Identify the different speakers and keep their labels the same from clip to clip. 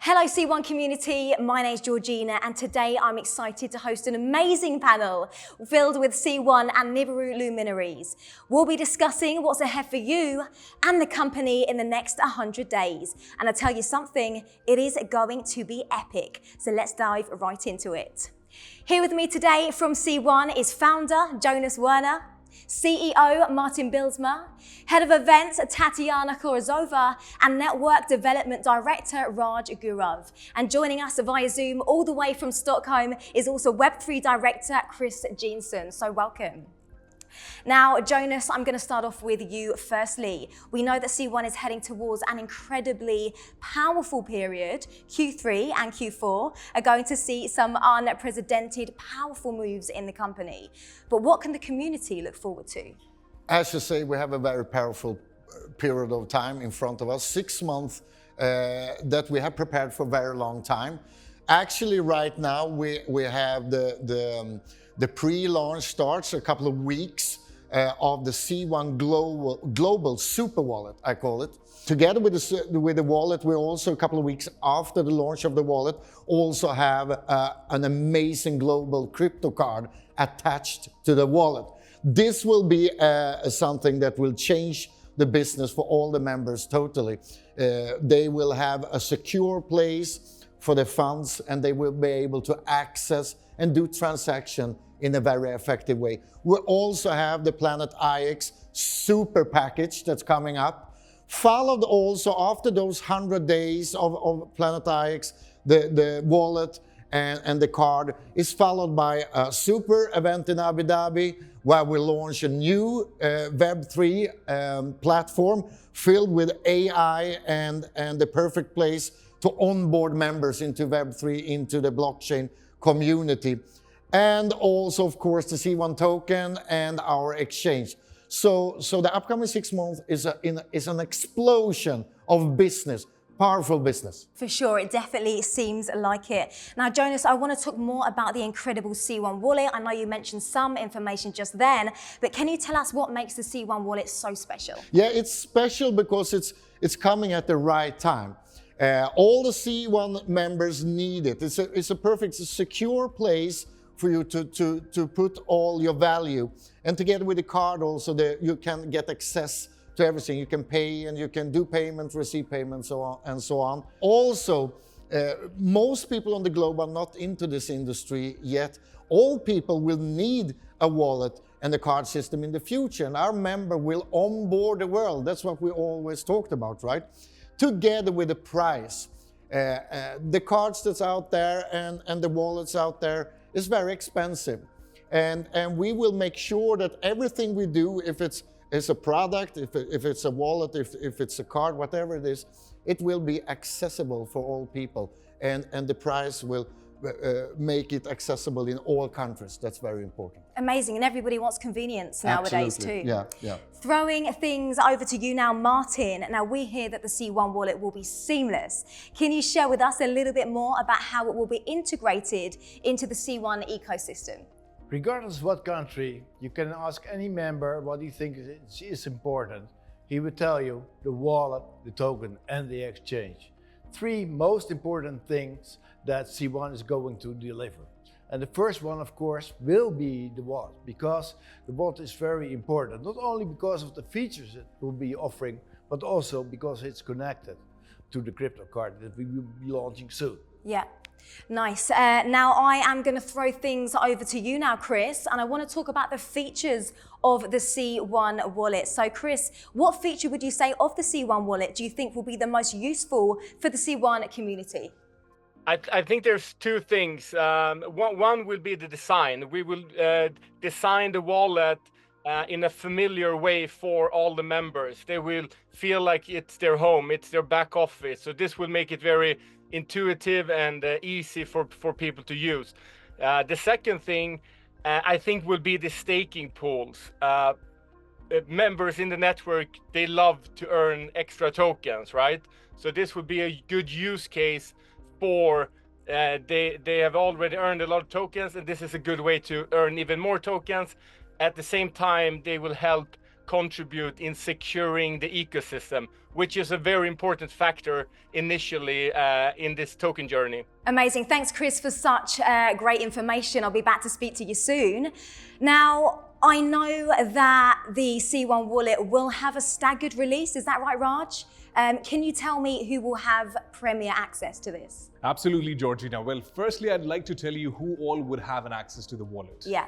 Speaker 1: Hello C1 community, my name's Georgina and today I'm excited to host an amazing panel filled with C1 and Nibiru luminaries. We'll be discussing what's ahead for you and the company in the next 100 days. And I tell you something, it is going to be epic. So let's dive right into it. Here with me today from C1 is founder Jonas Werner, CEO Martin Bilsma, Head of Events Tatiana Korazova, and Network Development Director Raj Gurov. And joining us via Zoom all the way from Stockholm is also Web3 Director Chris Jensen. So welcome. Now, Jonas, I'm going to start off with you firstly. We know that C1 is heading towards an incredibly powerful period. Q3 and Q4 are going to see some unprecedented, powerful moves in the company. But what can the community look forward to?
Speaker 2: As you say, we have a very powerful period of time in front of us, 6 months that we have prepared for a very long time. Actually, right now, we have the pre-launch starts a couple of weeks of the C1 Global Super Wallet, I call it. Together with the wallet, we also, a couple of weeks after the launch of the wallet, also have an amazing global crypto card attached to the wallet. This will be something that will change the business for all the members totally. They will have a secure place for the funds and they will be able to access and do transaction in a very effective way. We also have the Planet IX super package that's coming up. Followed also after those 100 days of Planet IX, the wallet and the card is followed by a super event in Abu Dhabi where we launch a new Web3 platform filled with AI and the perfect place to onboard members into Web3, into the blockchain community. And also, of course, the C1 token and our exchange. So the upcoming 6 months is an explosion of business, powerful business.
Speaker 1: For sure, it definitely seems like it. Now, Jonas, I want to talk more about the incredible C1 wallet. I know you mentioned some information just then, but can you tell us what makes the C1 wallet so special?
Speaker 2: Yeah, it's special because it's coming at the right time. All the C1 members need it. It's a perfect, secure place for you to put all your value. And together with the card also, you can get access to everything. You can pay and you can do payments, receive payments, so on and so on. Also, most people on the globe are not into this industry yet. All people will need a wallet and a card system in the future. And our member will onboard the world. That's what we always talked about, right? Together with the price. The cards that's out there and the wallets out there is very expensive. And we will make sure that everything we do, if it's a product, if it's a wallet, if it's a card, whatever it is, it will be accessible for all people. And the price will make it accessible in all countries. That's very important.
Speaker 1: Amazing, and everybody wants convenience nowadays too.
Speaker 2: Yeah.
Speaker 1: Throwing things over to you now, Martin. Now we hear that the C1 wallet will be seamless. Can you share with us a little bit more about how it will be integrated into the C1 ecosystem?
Speaker 3: Regardless of what country, you can ask any member what he thinks is important. He will tell you the wallet, the token, and the exchange. 3 most important things that C1 is going to deliver. And the first one, of course, will be the wallet, because the wallet is very important, not only because of the features it will be offering, but also because it's connected to the crypto card that we will be launching soon.
Speaker 1: Yeah. Nice. Now I am going to throw things over to you now, Chris, and I want to talk about the features of the C1 wallet. So Chris, what feature would you say of the C1 wallet do you think will be the most useful for the C1 community?
Speaker 4: I think there's 2 things. One will be the design. We will design the wallet in a familiar way for all the members. They will feel like it's their home, it's their back office. So this will make it very intuitive and easy for people to use. The second thing, I think, will be the staking pools. Members in the network, they love to earn extra tokens, right? So this would be a good use case for they have already earned a lot of tokens, and this is a good way to earn even more tokens. At the same time, they will help contribute in securing the ecosystem, which is a very important factor initially in this token journey.
Speaker 1: Amazing. Thanks, Chris, for such great information. I'll be back to speak to you soon. Now, I know that the C1 wallet will have a staggered release. Is that right, Raj? Can you tell me who will have premier access to this?
Speaker 5: Absolutely, Georgina. Well, firstly, I'd like to tell you who all would have an access to the wallet.
Speaker 1: Yeah.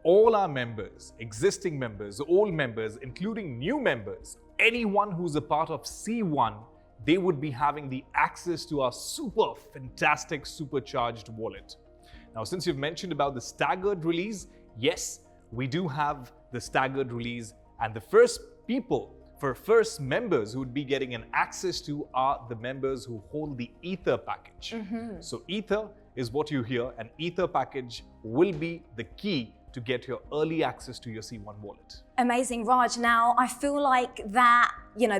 Speaker 5: All our members, existing members, old members, including new members, anyone who's a part of C1, they would be having the access to our super fantastic supercharged wallet. Now, since you've mentioned about the staggered release, yes, we do have the staggered release, and the first members who would be getting an access to are the members who hold the Ether package. So Ether is what you hear, and Ether package will be the key to get your early access to your C1 wallet.
Speaker 1: Amazing, Raj. Now, I feel like that,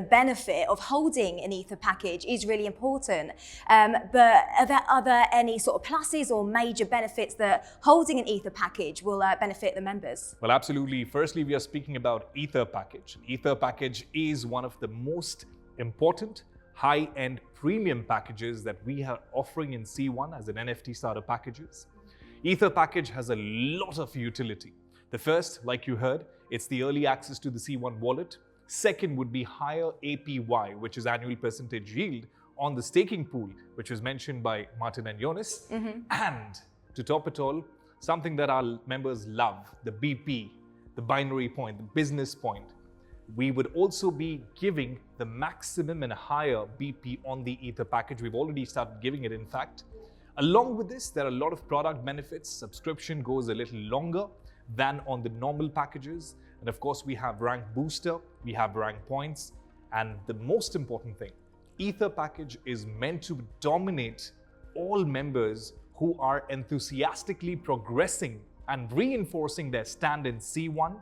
Speaker 1: benefit of holding an Ether package is really important. But are there any sort of pluses or major benefits that holding an Ether package will benefit the members?
Speaker 5: Well, absolutely. Firstly, we are speaking about Ether package. Ether package is one of the most important high-end premium packages that we are offering in C1 as an NFT starter packages. Ether package has a lot of utility. The first, like you heard, it's the early access to the C1 wallet. Second would be higher APY, which is annual percentage yield on the staking pool, which was mentioned by Martin and Jonas. And to top it all, something that our members love, the BP, the binary point, the business point. We would also be giving the maximum and higher BP on the Ether package. We've already started giving it, in fact. Along with this, there are a lot of product benefits. Subscription goes a little longer than on the normal packages. And of course, we have rank booster, we have rank points. And the most important thing, Ether package is meant to dominate all members who are enthusiastically progressing and reinforcing their stand in C1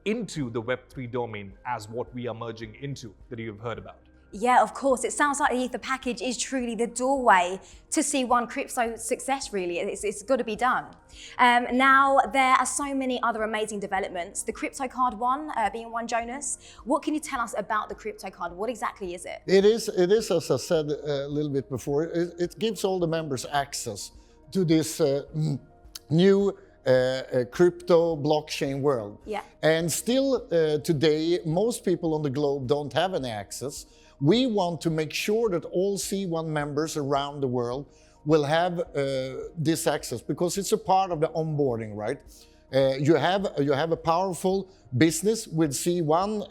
Speaker 5: into the Web3 domain as what we are merging into that you've heard about.
Speaker 1: Yeah, of course. It sounds like the Ether package is truly the doorway to C1 crypto success, really. It's got to be done. Now, there are so many other amazing developments. The crypto card one being one, Jonas. What can you tell us about the crypto card? What exactly is it?
Speaker 2: It is, as I said a little bit before, it gives all the members access to this new crypto blockchain world.
Speaker 1: Yeah.
Speaker 2: And still today, most people on the globe don't have any access. We want to make sure that all C1 members around the world will have this access, because it's a part of the onboarding, right? You have a powerful business with C1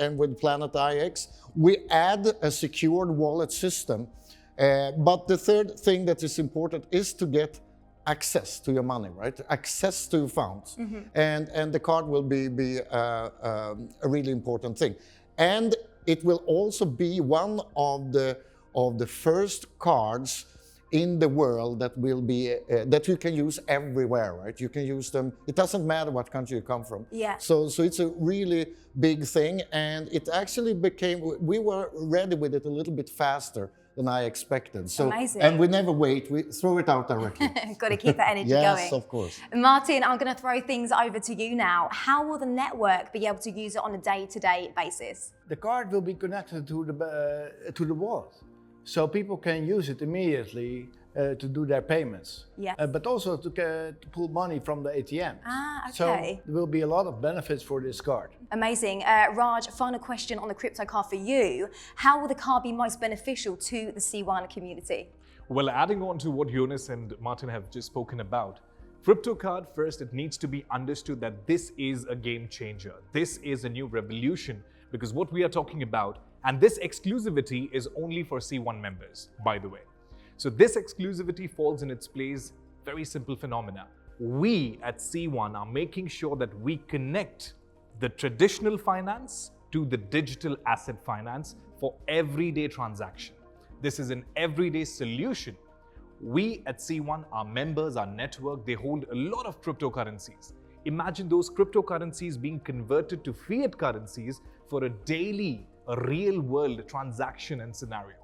Speaker 2: and with Planet IX. We add a secured wallet system. But the third thing that is important is to get access to your money, right? Access to funds. And the card will be a really important thing. And it will also be one of the first cards in the world that will be that you can use everywhere, right? You can use them. It doesn't matter what country you come from.
Speaker 1: Yeah.
Speaker 2: So it's a really big thing, and it actually became. We were ready with it a little bit faster than I expected. So,
Speaker 1: amazing.
Speaker 2: And we never wait. We throw it out directly.
Speaker 1: Got to keep that energy
Speaker 2: yes,
Speaker 1: going.
Speaker 2: of course.
Speaker 1: Martin, I'm going to throw things over to you now. How will the network be able to use it on a day-to-day basis?
Speaker 3: The card will be connected to the wallet, so people can use it immediately to do their payments.
Speaker 1: Yeah.
Speaker 3: But also to pull money from the ATM.
Speaker 1: Ah, okay.
Speaker 3: So there will be a lot of benefits for this card.
Speaker 1: Amazing. Raj, final question on the crypto card for you. How will the card be most beneficial to the C1 community?
Speaker 5: Well, adding on to what Jonas and Martin have just spoken about, crypto card, first, it needs to be understood that this is a game changer. This is a new revolution, because what we are talking about, and this exclusivity is only for C1 members, by the way. So this exclusivity falls in its place, very simple phenomena. We at C1 are making sure that we connect the traditional finance to the digital asset finance for everyday transaction. This is an everyday solution. We at C1, our members, our network, they hold a lot of cryptocurrencies. Imagine those cryptocurrencies being converted to fiat currencies for a daily, a real world transaction and scenario.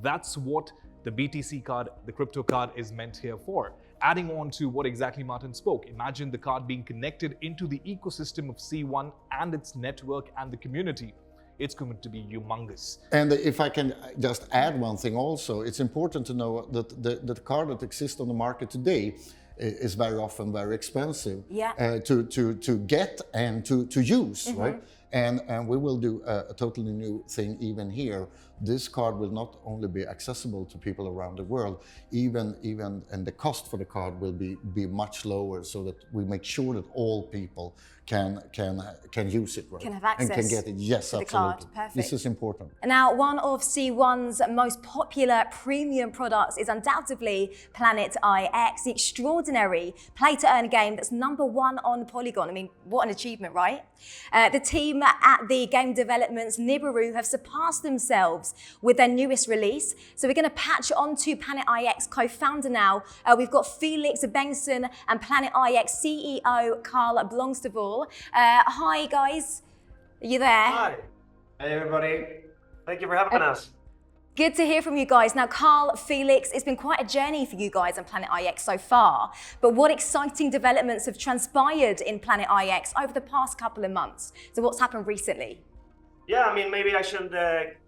Speaker 5: That's what the BTC card, the crypto card, is meant here for. Adding on to what exactly Martin spoke, imagine the card being connected into the ecosystem of C1 and its network and the community. It's going to be humongous.
Speaker 2: And if I can just add one thing also, it's important to know that the card that exists on the market today is very often very expensive to get and to use, right? And we will do a totally new thing even here. This card will not only be accessible to people around the world, even and the cost for the card will be much lower, so that we make sure that all people can use it, right?
Speaker 1: Can have access
Speaker 2: and can get it. Yes,
Speaker 1: to the
Speaker 2: absolutely.
Speaker 1: card. Perfect.
Speaker 2: This is important.
Speaker 1: Now, one of C1's most popular premium products is undoubtedly Planet IX, the extraordinary play-to-earn game that's #1 on Polygon. I mean, what an achievement, right? The team at the game developments Nibiru have surpassed themselves with their newest release. So we're going to patch onto Planet IX co-founder now. We've got Felix Bengtsson and Planet IX CEO Carl Blomsterval. Hi, guys. Are you there?
Speaker 6: Hi. Hey, everybody. Thank you for having us.
Speaker 1: Good to hear from you guys. Now, Carl, Felix, it's been quite a journey for you guys on Planet IX so far, but what exciting developments have transpired in Planet IX over the past couple of months? So what's happened recently?
Speaker 6: Yeah, I mean, maybe I should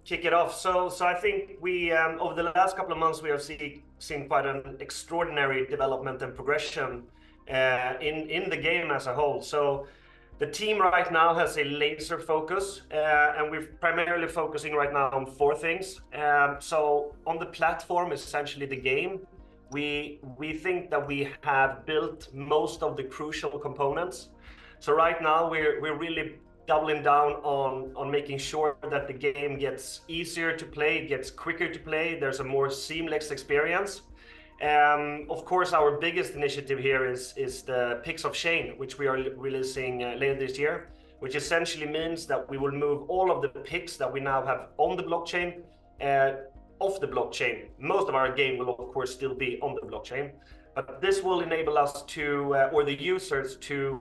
Speaker 6: kick it off. So I think we, over the last couple of months, we have seen quite an extraordinary development and progression in the game as a whole. So the team right now has a laser focus, and we're primarily focusing right now on 4 things. So on the platform, essentially the game, we think that we have built most of the crucial components. So right now we're really doubling down on making sure that the game gets easier to play, it gets quicker to play, there's a more seamless experience. Of course, our biggest initiative here is the Picks of Chain, which we are releasing later this year, which essentially means that we will move all of the picks that we now have on the blockchain off the blockchain. Most of our game will, of course, still be on the blockchain, but this will enable us to, or the users to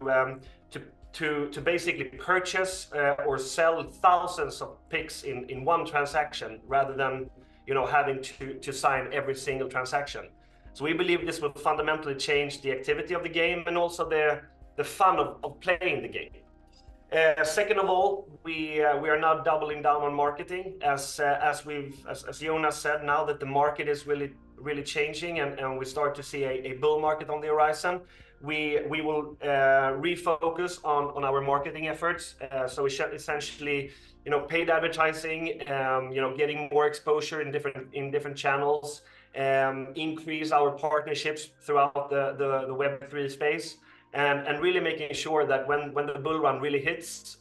Speaker 6: basically purchase or sell thousands of picks in one transaction, rather than having to sign every single transaction. So we believe this will fundamentally change the activity of the game and also the fun of playing the game. Second of all, we are now doubling down on marketing, as Jonas said, now that the market is really changing and we start to see a bull market on the horizon. We will refocus on our marketing efforts. So we should essentially, paid advertising, getting more exposure in different channels, increase our partnerships throughout the Web3 space, and really making sure that when the bull run really hits,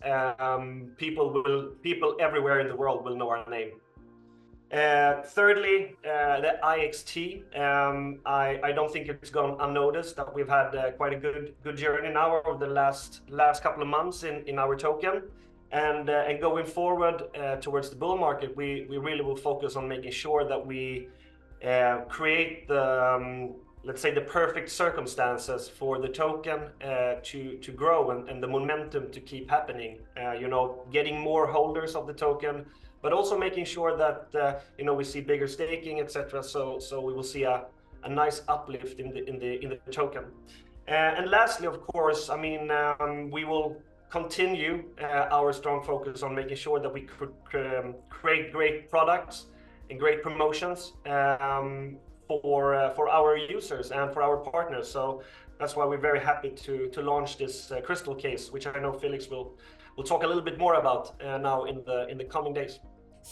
Speaker 6: people everywhere in the world will know our name. Thirdly, the IXT. I don't think it's gone unnoticed that we've had quite a good journey now over the last couple of months in our token, and going forward towards the bull market, we really will focus on making sure that we create the let's say the perfect circumstances for the token to grow and the momentum to keep happening. Getting more holders of the token, but also making sure that we see bigger staking, etc. So we will see a nice uplift in the token. And lastly, of course, I mean, we will continue our strong focus on making sure that we could create great products and great promotions for our users and for our partners. So that's why we're very happy to launch this crystal case, which I know Felix will talk a little bit more about now in the coming days.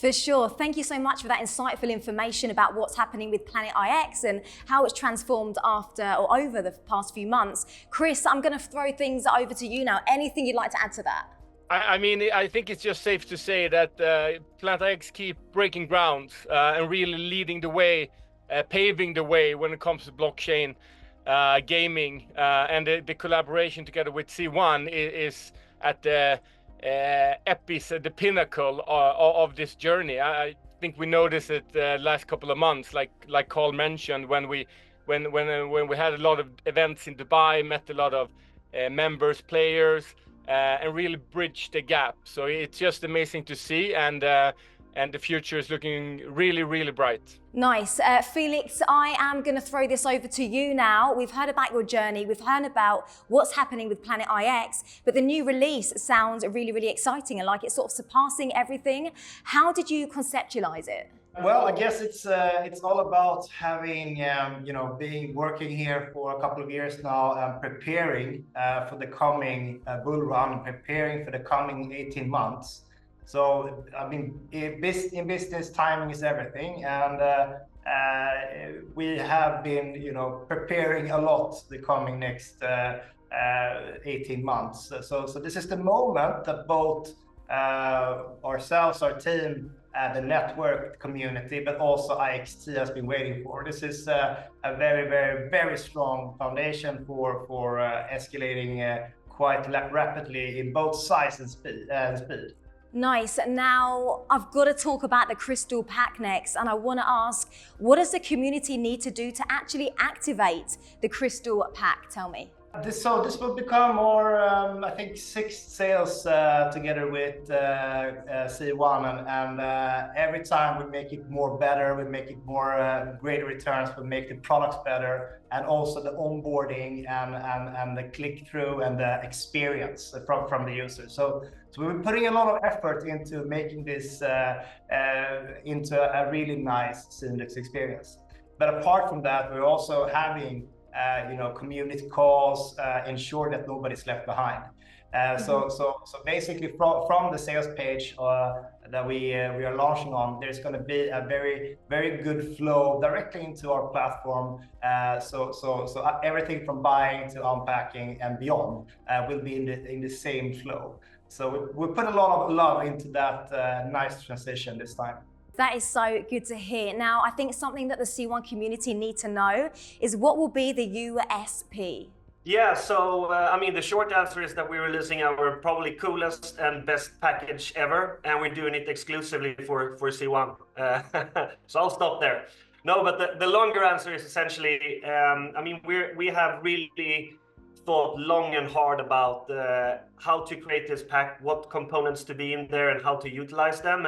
Speaker 1: For sure. Thank you so much for that insightful information about what's happening with Planet IX and how it's transformed after or over the past few months. Chris, I'm going to throw things over to you now. Anything you'd like to add to that?
Speaker 4: I mean, I think it's just safe to say that Planet IX keep breaking ground and really leading the way, paving the way when it comes to blockchain gaming, and the collaboration together with C1 is at the the pinnacle of this journey. I think we noticed it last couple of months, like Carl mentioned, when we had a lot of events in Dubai, met a lot of members, players, and really bridged the gap. So it's just amazing to see, and and the future is looking really, really bright.
Speaker 1: Nice. Felix, I am going to throw this over to you now. We've heard about your journey. We've heard about what's happening with Planet IX, but the new release sounds really, really exciting and like it's sort of surpassing everything. How did you conceptualize it?
Speaker 7: Well, I guess it's all about having being working here for a couple of years now and preparing for the coming bull run, preparing for the coming 18 months. So I mean, in business, timing is everything, and we have been preparing a lot the coming next 18 months. So this is the moment that both ourselves, our team, the network community, but also IXT has been waiting for. This is a very, very, very strong foundation for escalating quite rapidly in both size and speed.
Speaker 1: Nice. Now, I've got to talk about the Crystal Pack next, and I want to ask, what does the community need to do to actually activate the Crystal Pack? Tell me.
Speaker 7: This will become more, I think, 6 sales together with C1, and every time we make it more better, we make it more greater returns, we make the products better, and also the onboarding and the click-through and the experience from the user. So we're putting a lot of effort into making this into a really nice seamless experience. But apart from that, we're also having community calls, ensure that nobody's left behind. So basically from the sales page that we are launching on, there's going to be a very, very good flow directly into our platform. So everything from buying to unpacking and beyond will be in the same flow. So we put a lot of love into that nice transition this time.
Speaker 1: That is so good to hear. Now, I think something that the C1 community need to know is what will be the USP?
Speaker 6: Yeah, so I mean, the short answer is that we're releasing our probably coolest and best package ever, and we're doing it exclusively for C1. So I'll stop there. No, but the longer answer is essentially, I mean, we have really thought long and hard about how to create this pack, what components to be in there, and how to utilize them.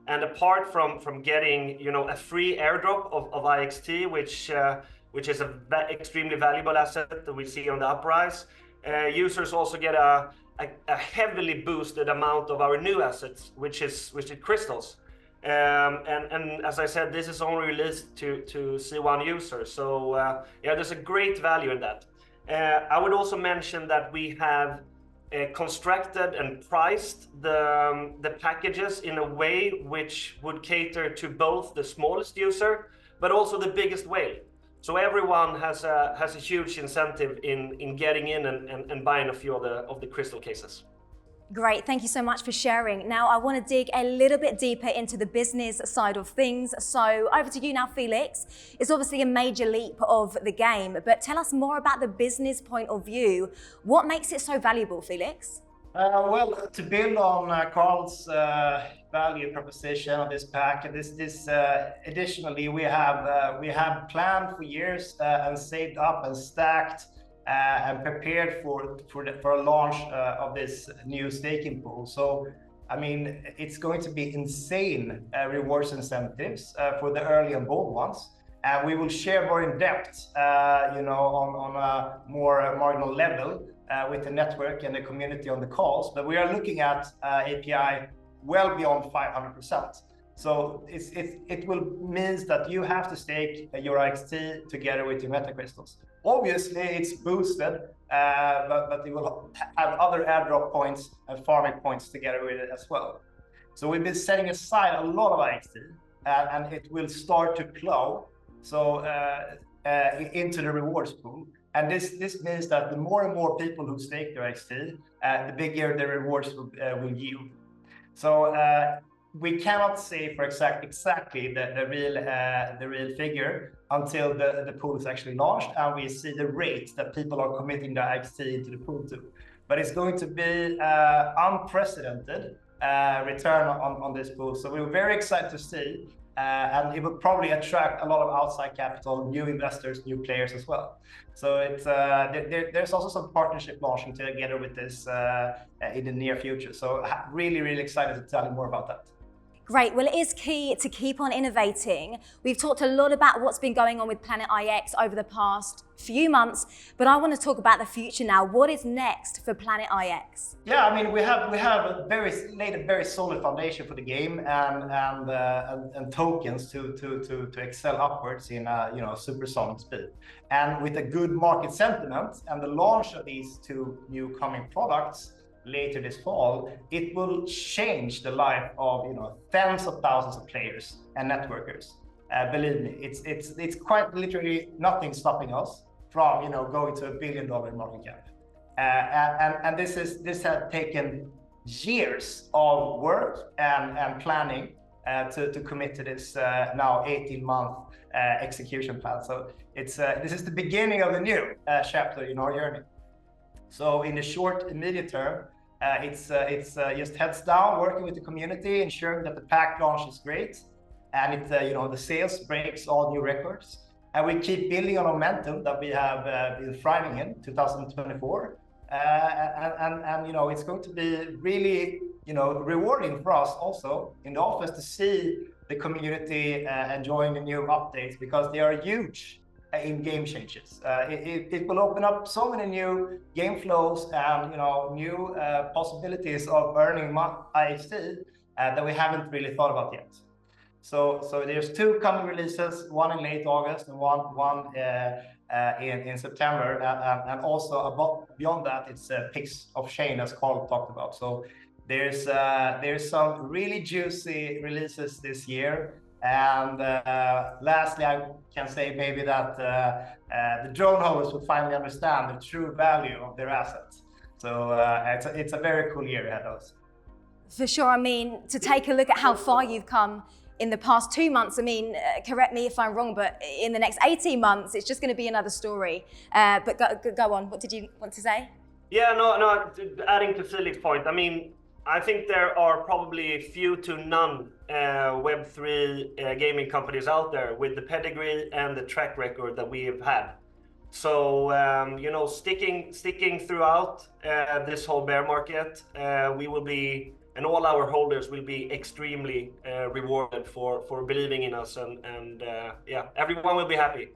Speaker 6: And apart from getting a free airdrop of IXT, which is an extremely valuable asset that we see on the uprise, users also get a heavily boosted amount of our new assets, which is crystals. And as I said, this is only released to C1 users. So yeah, there's a great value in that. I would also mention that we have constructed and priced the packages in a way which would cater to both the smallest user, but also the biggest whale. So everyone has a huge incentive in getting in and buying a few of the crystal cases.
Speaker 1: Great, thank you so much for sharing. Now I want to dig a little bit deeper into the business side of things. So over to you now, Felix. It's obviously a major leap of the game, but tell us more about the business point of view. What makes it so valuable, Felix?
Speaker 7: Well, to build on Carl's value proposition of this pack, additionally we have planned for years and saved up and stacked and prepared for a launch of this new staking pool. So, I mean, it's going to be insane rewards incentives for the early and bold ones. And we will share more in depth, on a more marginal level with the network and the community on the calls. But we are looking at API well beyond 500%. So it will means that you have to stake your IXT together with your meta crystals. Obviously, it's boosted, but it will have other airdrop points and farming points together with it as well. So we've been setting aside a lot of IXT, and it will start to flow into the rewards pool. And this means that the more and more people who stake their IXT, the bigger the rewards will yield. So we cannot say for exactly the real figure until the pool is actually launched and we see the rate that people are committing the IXT into the pool to. But it's going to be unprecedented return on this pool. So we're very excited to see, and it will probably attract a lot of outside capital, new investors, new players as well. So it's there's also some partnership launching together with this in the near future. So really, really excited to tell you more about that.
Speaker 1: Great. Well, it is key to keep on innovating. We've talked a lot about what's been going on with Planet IX over the past few months, but I want to talk about the future now. What is next for Planet IX?
Speaker 7: Yeah, I mean, we have laid a very solid foundation for the game and tokens to excel upwards in supersonic speed. And with a good market sentiment and the launch of these two new coming products later this fall, it will change the life of tens of thousands of players and networkers. Believe me, it's quite literally nothing stopping us from going to $1 billion market cap. And this has taken years of work and planning to commit to this now 18-month execution plan. So this is the beginning of a new chapter in our journey. So in the short, immediate term, it's just heads down, working with the community, ensuring that the pack launch is great, and the sales breaks all new records. And we keep building on momentum that we have been thriving in 2024. And it's going to be really rewarding for us also in the office to see the community enjoying the new updates, because they are huge in game changes. It will open up so many new game flows and new possibilities of earning IHC that we haven't really thought about yet. So there's two coming releases, one in late August and one in September, and also beyond that, it's Picks of Shane, as Carl talked about. So there's some really juicy releases this year. And lastly, I can say maybe that the drone holders will finally understand the true value of their assets. So it's a very cool year ahead of us.
Speaker 1: For sure. I mean, to take a look at how far you've come in the past 2 months, I mean, correct me if I'm wrong, but in the next 18 months, it's just going to be another story. But go on. What did you want to say?
Speaker 6: Yeah, no. Adding to Felix's point, I mean, I think there are probably few to none Web3 gaming companies out there with the pedigree and the track record that we have had. So, sticking throughout this whole bear market, we will be, and all our holders will be extremely rewarded for believing in us, and everyone will be happy.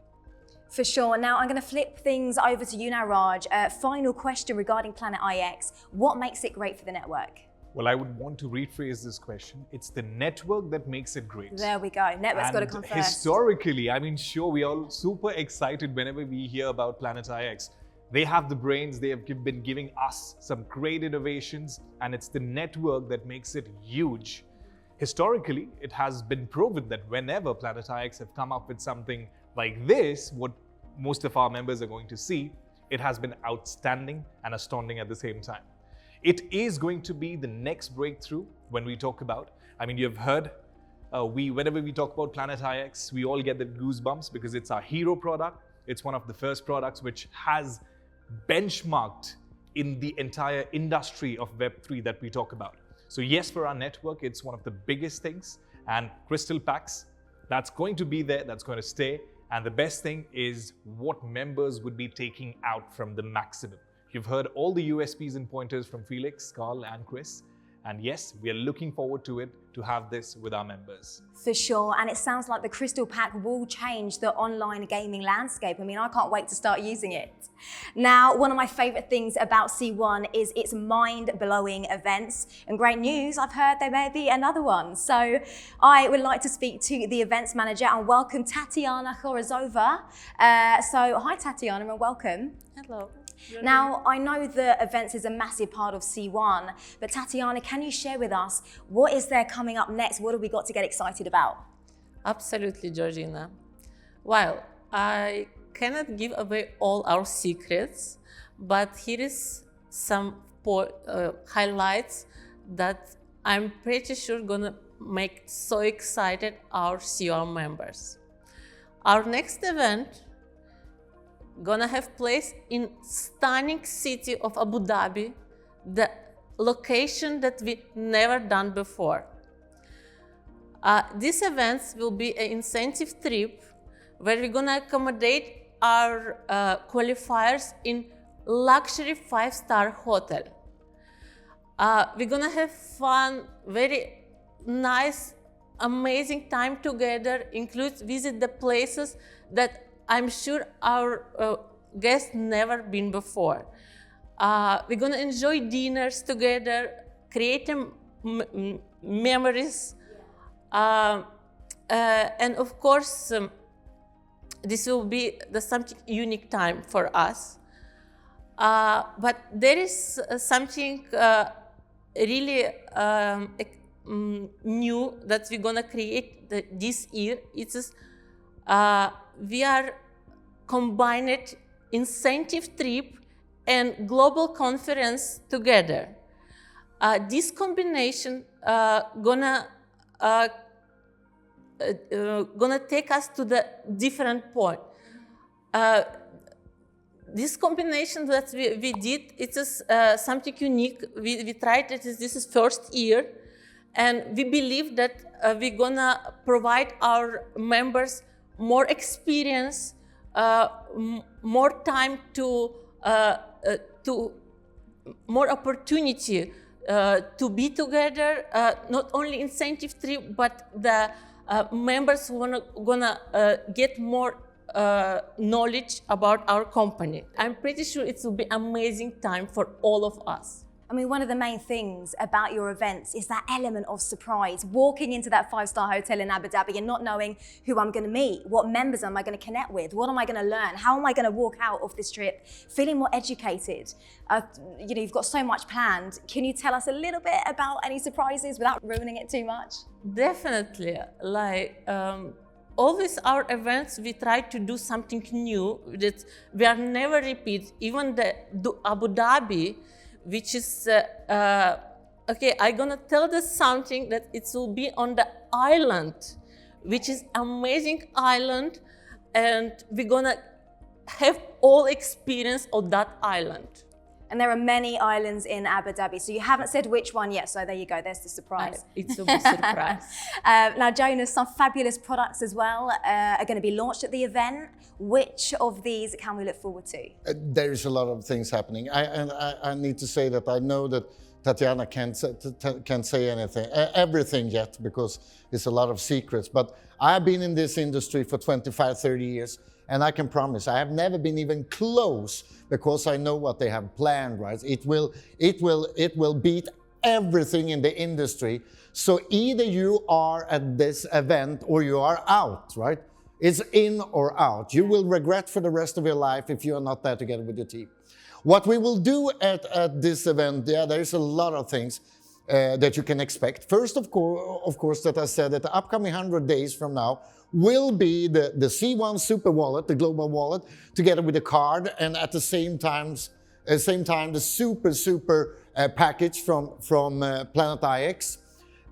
Speaker 1: For sure. Now I'm going to flip things over to you now, Raj. Final question regarding Planet IX. What makes it great for the network?
Speaker 5: Well, I would want to rephrase this question. It's the network that makes it great.
Speaker 1: There we go. Network's got to come first.
Speaker 5: Historically, I mean, sure, we are all super excited whenever we hear about Planet IX. They have the brains, they have been giving us some great innovations, and it's the network that makes it huge. Historically, it has been proven that whenever Planet IX have come up with something like this, what most of our members are going to see, it has been outstanding and astounding at the same time. It is going to be the next breakthrough when we talk about, I mean, you've heard, whenever we talk about Planet IX, we all get the goosebumps because it's our hero product. It's one of the first products which has benchmarked in the entire industry of Web3 that we talk about. So yes, for our network, it's one of the biggest things, and crystal packs, that's going to be there, that's going to stay. And the best thing is what members would be taking out from the maximum. You've heard all the USPs and pointers from Felix, Carl, and Chris. And yes, we are looking forward to it, to have this with our members.
Speaker 1: For sure. And it sounds like the Crystal Pack will change the online gaming landscape. I mean, I can't wait to start using it. Now, one of my favorite things about C1 is its mind-blowing events. And great news, I've heard there may be another one. So I would like to speak to the events manager and welcome Tatiana Khorazova. So hi, Tatiana, and welcome.
Speaker 8: Hello.
Speaker 1: Now, I know that events is a massive part of C1, but Tatiana, can you share with us what is there coming up next? What have we got to get excited about?
Speaker 8: Absolutely, Georgina. Well, I cannot give away all our secrets, but here is some highlights that I'm pretty sure gonna make so excited our C1 members. Our next event gonna have place in stunning city of Abu Dhabi, the location that we never done before. These events will be an incentive trip where we're gonna accommodate our qualifiers in luxury 5-star hotel. We're gonna have fun, very nice amazing time together, includes visit the places that I'm sure our guests never been before. We're gonna enjoy dinners together, creating memories, and of course, this will be something unique time for us. But there is something really new that we're gonna create this year. It's we are combined incentive trip and global conference together. This combination gonna take us to the different point. This combination that we did, it is something unique. We tried it. This is first year, and we believe that we're gonna provide our members more experience, more time to more opportunity to be together. Not only incentive trip, but the members gonna get more knowledge about our company. I'm pretty sure it will be amazing time for all of us.
Speaker 1: I mean, one of the main things about your events is that element of surprise. Walking into that 5-star hotel in Abu Dhabi and not knowing who I'm going to meet, what members am I going to connect with, what am I going to learn, how am I going to walk out of this trip feeling more educated. You know, you've got so much planned. Can you tell us a little bit about any surprises without ruining it too much?
Speaker 8: Definitely. Like, always our events, we try to do something new that we are never repeat. Even the Abu Dhabi, which is, okay, I'm gonna tell this something that it will be on the island, which is amazing island, and we're gonna have all experience of that island.
Speaker 1: And there are many islands in Abu Dhabi, so you haven't said which one yet, so there you go, there's the surprise.
Speaker 8: It's a big surprise.
Speaker 1: Now, Jonas, some fabulous products as well are going to be launched at the event. Which of these can we look forward to?
Speaker 2: There's a lot of things happening. I need to say that I know that Tatiana can't say anything, everything yet, because it's a lot of secrets. But I've been in this industry for 25, 30 years, and I can promise I have never been even close, because I know what they have planned, right? It will beat everything in the industry. So either you are at this event or you are out, right? It's in or out. You will regret for the rest of your life if you are not there together with your team. What we will do at this event, there's a lot of things that you can expect. First, of course, that I said that the upcoming 100 days from now will be the C1 Super Wallet, the global wallet, together with the card, and at the same time the super package from Planet IX.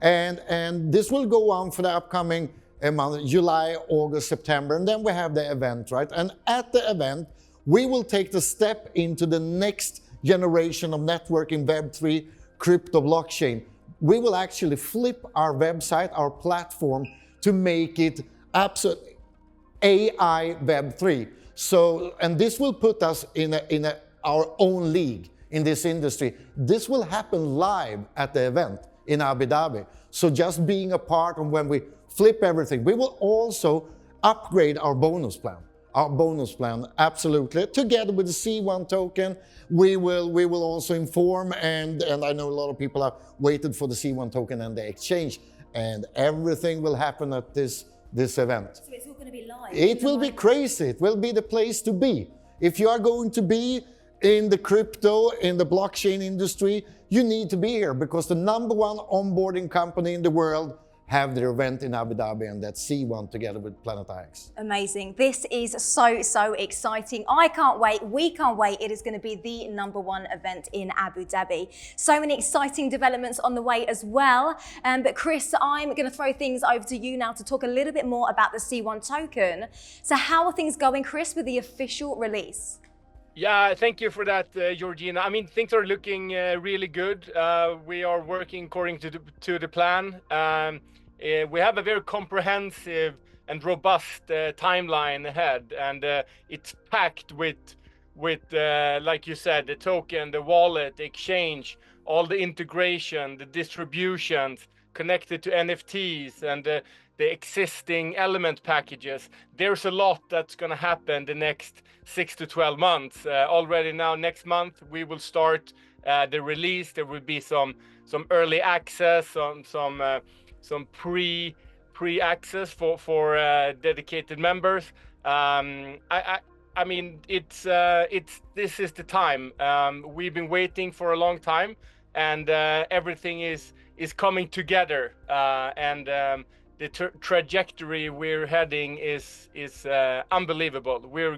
Speaker 2: And this will go on for the upcoming month, July, August, September, and then we have the event, right? And at the event, we will take the step into the next generation of networking Web3 crypto blockchain. We will actually flip our website, our platform, to make it absolutely AI Web3. So, and this will put us in our own league in this industry. This will happen live at the event in Abu Dhabi. So just being a part of when we flip everything. We will also upgrade our bonus plan. Our bonus plan, absolutely. Together with the C1 token, we will also inform, and I know a lot of people are waiting for the C1 token and the exchange, and everything will happen at this event.
Speaker 1: So it's all going to be live?
Speaker 2: It will be crazy. It will be the place to be. If you are going to be in the crypto, in the blockchain industry, you need to be here, because the #1 onboarding company in the world have their event in Abu Dhabi, and that's C1 together with Planet IX.
Speaker 1: Amazing. This is so exciting. I can't wait. We can't wait. It is going to be the #1 event in Abu Dhabi. So many exciting developments on the way as well. But Chris, I'm going to throw things over to you now to talk a little bit more about the C1 token. So how are things going, Chris, with the official release?
Speaker 4: Yeah, thank you for that, Georgina. I mean, things are looking really good. We are working according to the plan. We have a very comprehensive and robust timeline ahead, and it's packed with like you said, the token, the wallet, the exchange, all the integration, the distributions, connected to NFTs and the existing element packages. There's a lot that's going to happen the next 6 to 12 months. Already now, next month, we will start the release. There will be some early access, some pre-access for dedicated members. I mean, this is the time. We've been waiting for a long time, and everything is coming together. And the trajectory we're heading is unbelievable. We're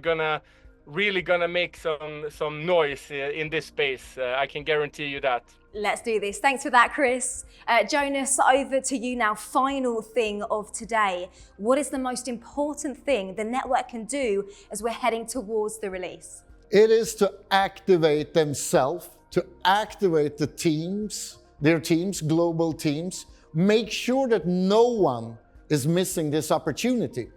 Speaker 4: really gonna make some noise in this space. I can guarantee you that.
Speaker 1: Let's do this. Thanks for that, Chris. Jonas, over to you now. Final thing of today. What is the most important thing the network can do as we're heading towards the release?
Speaker 2: It is to activate themselves, to activate the teams, their teams, global teams. Make sure that no one is missing this opportunity.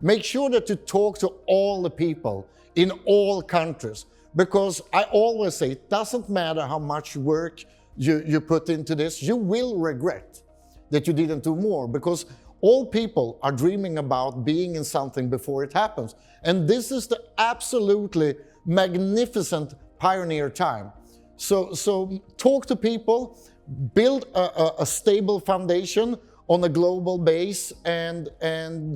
Speaker 2: Make sure that you talk to all the people in all countries, because I always say it doesn't matter how much work you put into this, you will regret that you didn't do more, because all people are dreaming about being in something before it happens. And this is the absolutely magnificent pioneer time. So talk to people, build a stable foundation on a global base, and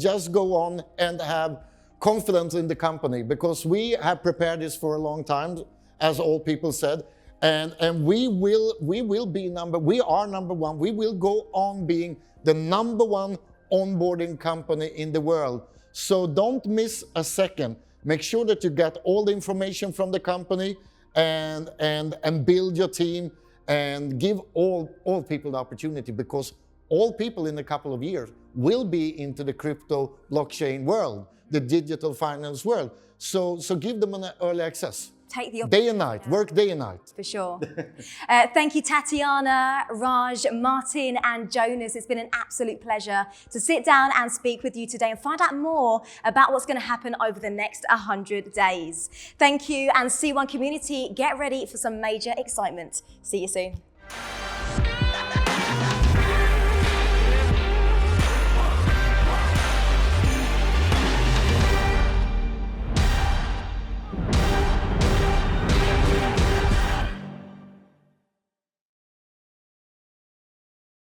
Speaker 2: just go on and have confidence in the company, because we have prepared this for a long time, as all people said, and we are number one. We will go on being the number one onboarding company in the world. So don't miss a second. Make sure that you get all the information from the company and build your team and give all people the opportunity, because all people in a couple of years will be into the crypto blockchain world, the digital finance world. So give them an early access.
Speaker 1: Take the
Speaker 2: day and night, work day and night.
Speaker 1: For sure. Thank you, Tatiana, Raj, Martin, and Jonas. It's been an absolute pleasure to sit down and speak with you today and find out more about what's going to happen over the next 100 days. Thank you, and C1 community, get ready for some major excitement. See you soon.